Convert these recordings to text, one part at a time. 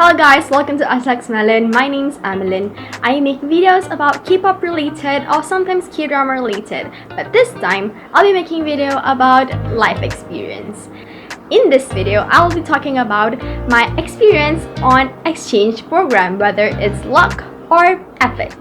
Hello guys, welcome to Ask Melynn. My name's Melynn. I make videos about K-pop related or sometimes K-drama related, but this time I'll be making a video about life experience. In this video, I'll be talking about my experience on exchange program, whether it's luck or effort.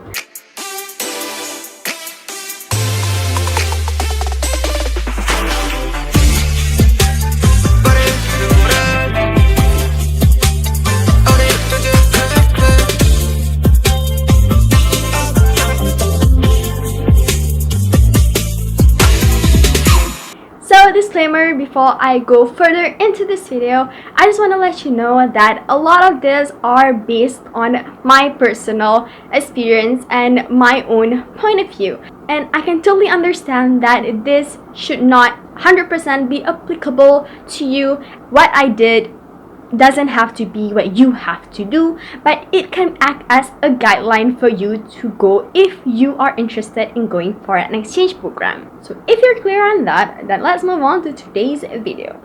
So disclaimer, before I go further into this video, I just want to let you know that a lot of this are based on my personal experience and my own point of view. And I can totally understand that this should not 100% be applicable to you. What I did doesn't have to be what you have to do, but it can act as a guideline for you to go if you are interested in going for an exchange program. So if you're clear on that, then let's move on to today's video.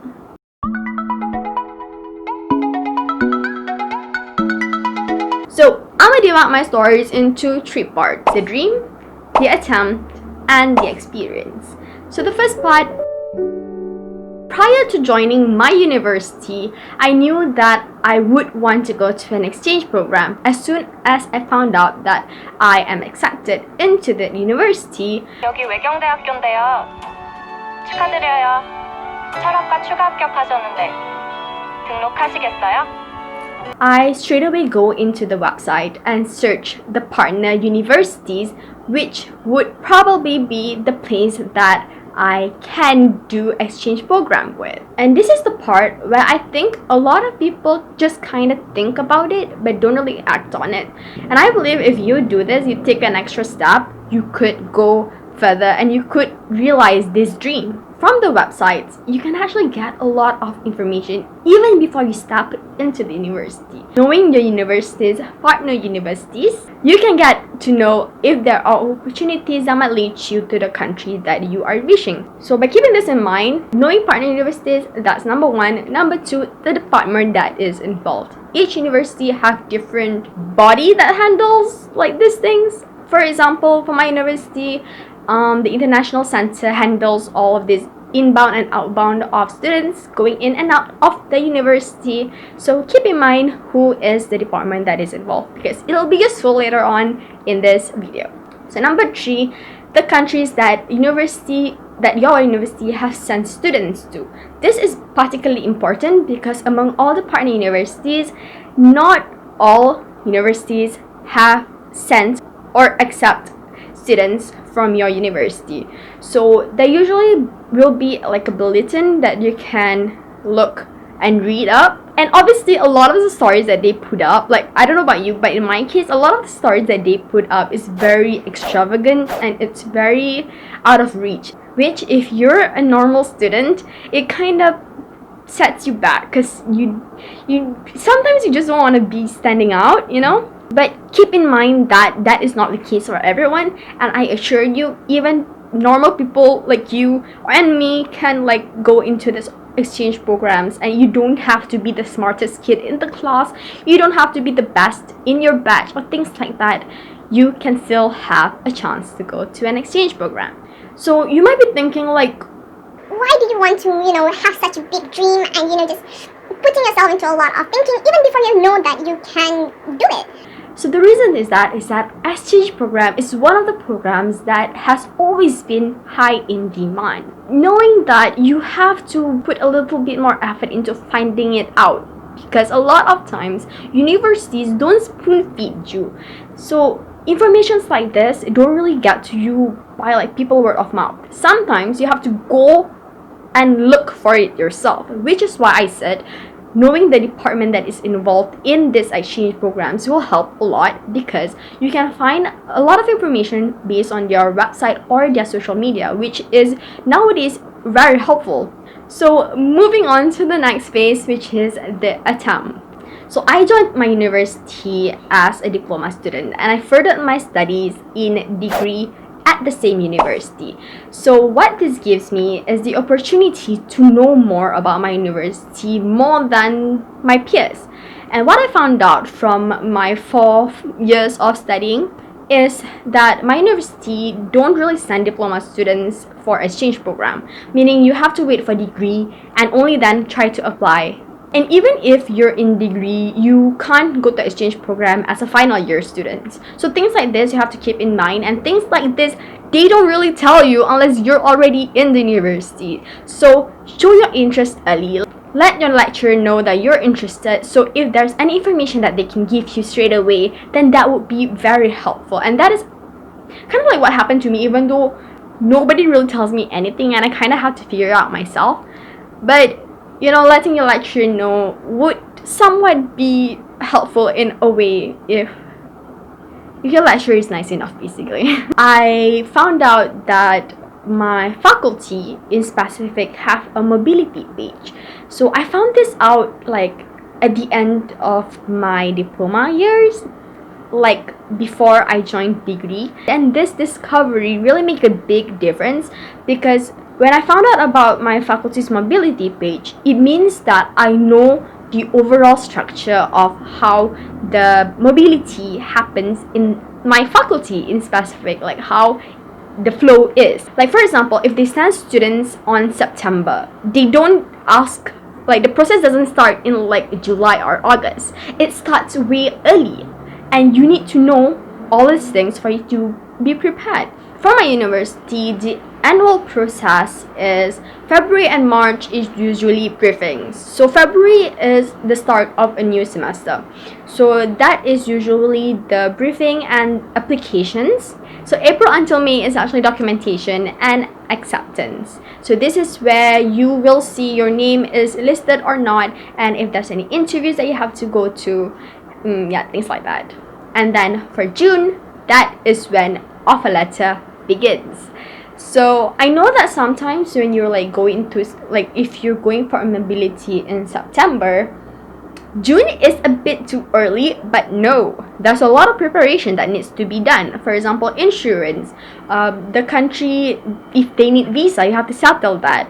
So I'm gonna divide my stories into three parts: the dream, the attempt, and the experience. So the first part, prior to joining my university, I knew that I would want to go to an exchange program. As soon as I found out that I am accepted into the university, 여기 외경대학교인데요. 축하드려요. 철학과 추가 합격하셨는데 등록하시겠어요? I straight away go into the website and search the partner universities, which would probably be the place that I can do exchange program with. And this is the part where I think a lot of people just kind of think about it but don't really act on it. And I believe if you do this, you take an extra step, you could go further and you could realize this dream. From the websites, you can actually get a lot of information even before you step into the university. Knowing your universities, partner universities, you can get to know if there are opportunities that might lead you to the country that you are wishing. So by keeping this in mind, knowing partner universities, that's number one. Number two, the department that is involved. Each university have different body that handles like these things. For example, for my university, the International Center handles all of this inbound and outbound of students going in and out of the university. So keep in mind who is the department that is involved, because it'll be useful later on in this video. So number three, the countries that your university has sent students to. This is particularly important because among all the partner universities, not all universities have sent or accept students from your university. So there usually will be like a bulletin that you can look and read up. And obviously a lot of the stories that they put up, like I don't know about you, but in my case, a lot of the stories that they put up is very extravagant and it's very out of reach, which if you're a normal student, it kind of sets you back because you sometimes you just don't want to be standing out, you know. But keep in mind that that is not the case for everyone, and I assure you, even normal people like you and me can like go into this exchange programs, and you don't have to be the smartest kid in the class, you don't have to be the best in your batch or things like that. You can still have a chance to go to an exchange program. So you might be thinking like, why do you want to, have such a big dream and, just putting yourself into a lot of thinking even before you know that you can do it? So the reason is that exchange program is one of the programs that has always been high in demand. Knowing that, you have to put a little bit more effort into finding it out, because a lot of times universities don't spoon feed you. So informations like this don't really get to you by like people word of mouth. Sometimes you have to go and look for it yourself, which is why I said knowing the department that is involved in this exchange programs will help a lot, because you can find a lot of information based on their website or their social media, which is nowadays very helpful. So moving on to the next phase, which is the attempt. So I joined my university as a diploma student and I furthered my studies in degree at the same university. So what this gives me is the opportunity to know more about my university more than my peers. And what I found out from my 4 years of studying is that my university don't really send diploma students for exchange program, meaning you have to wait for degree and only then try to apply. And even if you're in degree, you can't go to exchange program as a final year student. So things like this you have to keep in mind, and things like this they don't really tell you unless you're already in the university. So show your interest early. Let your lecturer know that you're interested, so if there's any information that they can give you straight away, then that would be very helpful. And that is kind of like what happened to me, even though nobody really tells me anything and I kind of have to figure it out myself. But you know, letting your lecturer know would somewhat be helpful in a way if your lecturer is nice enough, basically. I found out that my faculty in specific have a mobility page. So I found this out like at the end of my diploma years, like before I joined degree. And this discovery really made a big difference, because when I found out about my faculty's mobility page, it means that I know the overall structure of how the mobility happens in my faculty in specific, like how the flow is. Like for example, if they send students on September, they don't ask, like the process doesn't start in like July or August. It starts way early, and you need to know all these things for you to be prepared. For my university, the annual process is February and March is usually briefings. So February is the start of a new semester. So that is usually the briefing and applications. So April until May is actually documentation and acceptance. So this is where you will see your name is listed or not, and if there's any interviews that you have to go to, yeah, things like that. And then for June, that is when offer letter begins. So I know that sometimes when you're like going to, like if you're going for a mobility in September, June is a bit too early, but no, there's a lot of preparation that needs to be done. For example, insurance, the country, if they need visa, you have to settle that.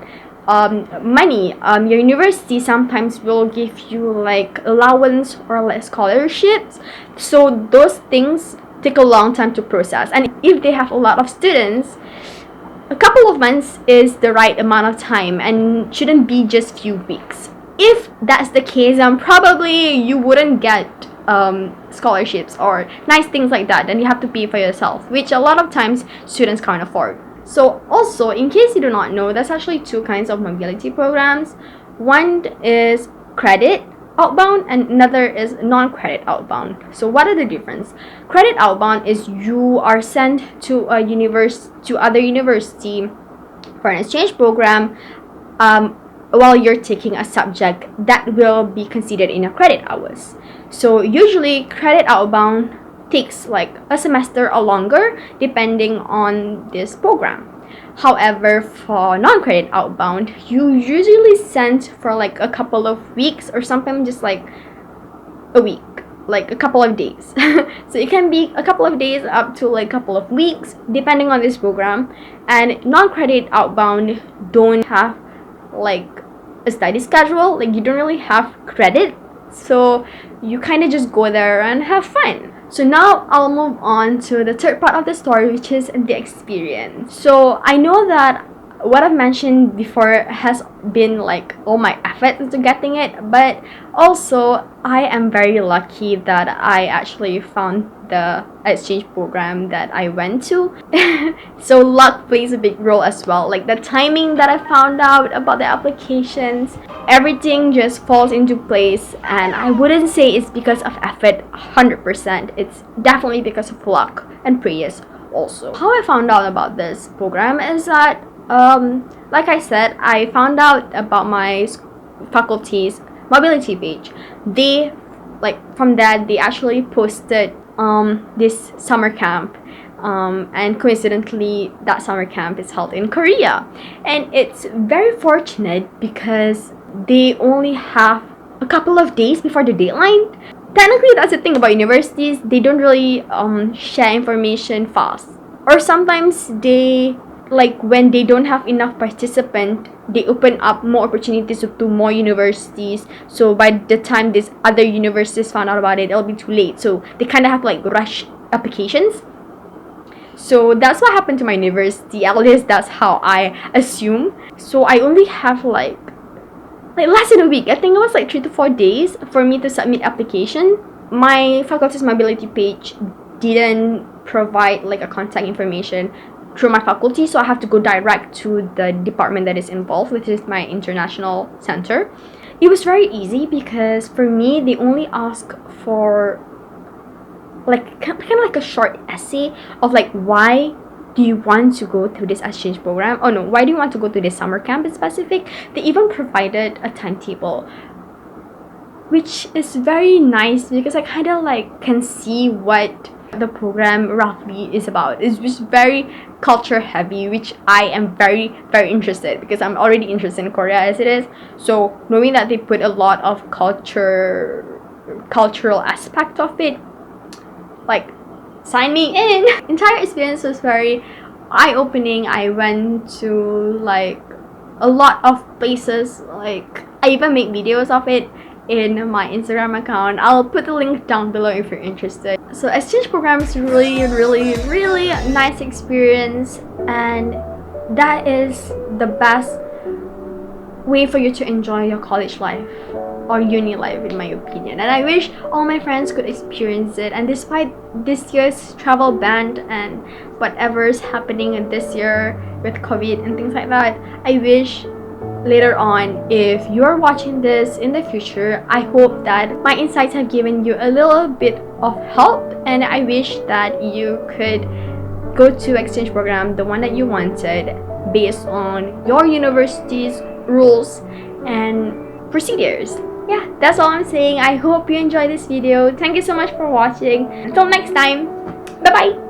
Money, your university sometimes will give you like allowance or like scholarships. So those things take a long time to process, and if they have a lot of students, a couple of months is the right amount of time and shouldn't be just few weeks. If that's the case, then probably you wouldn't get scholarships or nice things like that, then you have to pay for yourself, which a lot of times students can't afford. So also, in case you do not know, there's actually 2 kinds of mobility programs. One is credit outbound and another is non-credit outbound. So what are the difference? Credit outbound is you are sent to a other university for an exchange program while you're taking a subject that will be considered in your credit hours. So usually credit outbound takes like a semester or longer depending on this program. However, for non-credit outbound, you usually send for like a couple of weeks or sometimes just like a week, like a couple of days. So it can be a couple of days up to like a couple of weeks depending on this program. And non-credit outbound don't have like a study schedule, like you don't really have credit, so you kind of just go there and have fun. So now I'll move on to the third part of the story, which is the experience. So I know that what I've mentioned before has been like all my effort into getting it, but also I am very lucky that I actually found the exchange program that I went to. So luck plays a big role as well, like the timing that I found out about the applications, everything just falls into place. And I wouldn't say it's because of effort 100%, it's definitely because of luck and prayers also. How I found out about this program is that like I said, I found out about my faculty's mobility page. They, like from that, they actually posted this summer camp, and coincidentally that summer camp is held in Korea, and it's very fortunate because they only have a couple of days before the deadline. Technically, that's the thing about universities, they don't really share information fast, or sometimes they like when they don't have enough participant, they open up more opportunities to more universities. So by the time these other universities found out about it, it'll be too late. So they kind of have to like rush applications. So that's what happened to my university. At least that's how I assume. So I only have like less than a week. I think it was like 3 to 4 days for me to submit application. My faculty's mobility page didn't provide like a contact information through my faculty, so I have to go direct to the department that is involved, which is my international center. It was very easy because for me they only ask for like kind of like a short essay of like why do you want to go through this exchange program? Oh no, why do you want to go to this summer camp in specific? They even provided a timetable, which is very nice because I kind of like can see what the program roughly is about. It's just very culture heavy, which I am very interested because I'm already interested in Korea as it is. So knowing that they put a lot of cultural aspect of it, like, sign me in. Entire experience was very eye-opening. I went to like a lot of places. Like I even make videos of it in my Instagram account. I'll put the link down below if you're interested. So exchange program is really nice experience, and that is the best way for you to enjoy your college life or uni life, in my opinion. And I wish all my friends could experience it. And despite this year's travel ban and whatever's happening in this year with COVID and things like that, I wish later on, if you're watching this in the future, I hope that my insights have given you a little bit of help, and I wish that you could go to exchange program, the one that you wanted, based on your university's rules and procedures. Yeah, that's all I'm saying. I hope you enjoyed this video. Thank you so much for watching. Until next time, bye bye.